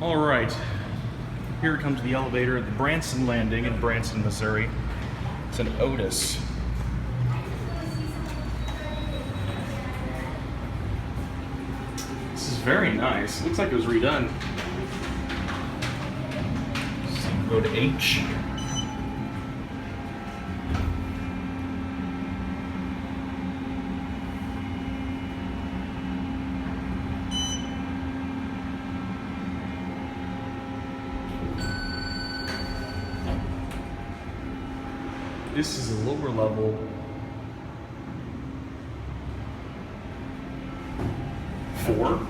All right, here comes the elevator at the Branson Landing in Branson, Missouri. It's an Otis. This is very nice. Looks like it was redone. So go to H. This is a lower level. 4.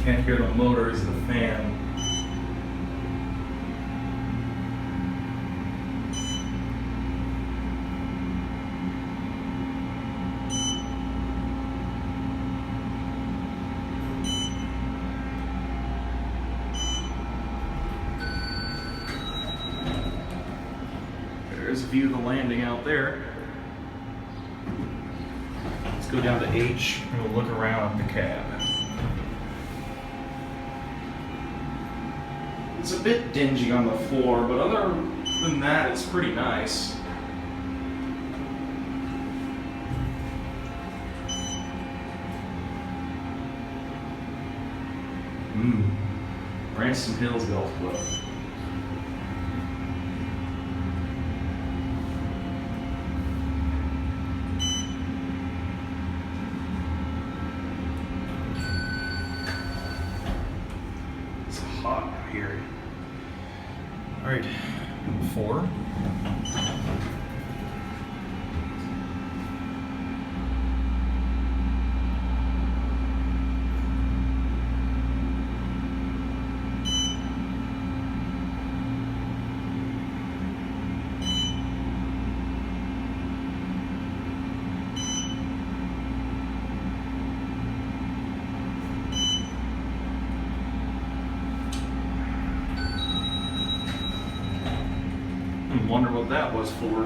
Can't hear the motors, the fan. There's a view of the landing out there. Let's go down to H and we'll look around the cab. It's a bit dingy on the floor, but other than that, it's pretty nice. Branson Hills Golf Club. It's hot out here. All right, 4. Wonder what that was for.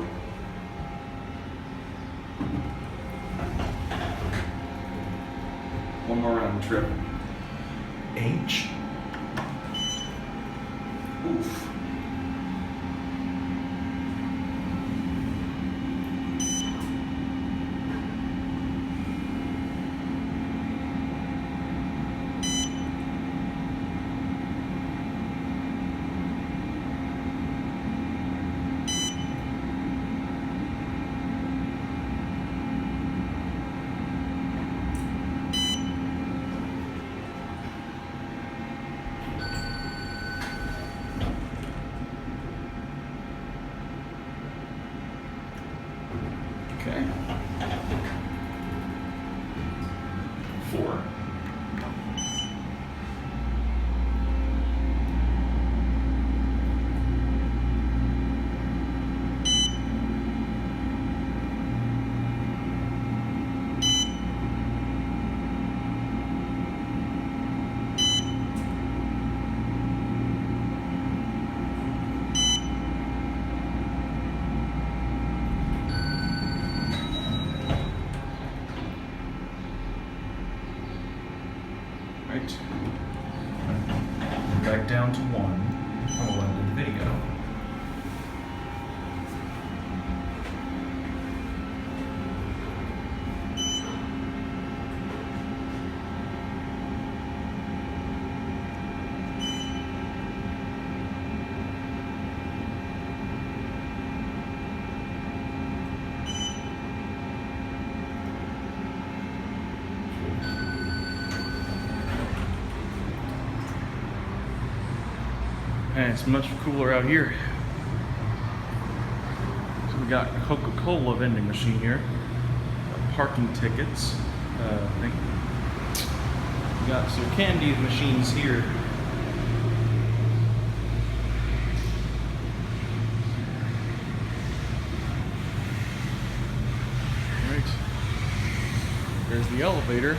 One more round trip. H. Oof. Okay. 4. Right. Back down to 1. I will end the video. And it's much cooler out here. So we got a Coca-Cola vending machine here. Got parking tickets. I think we got some candy machines here. Right. There's the elevator.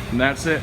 And that's it.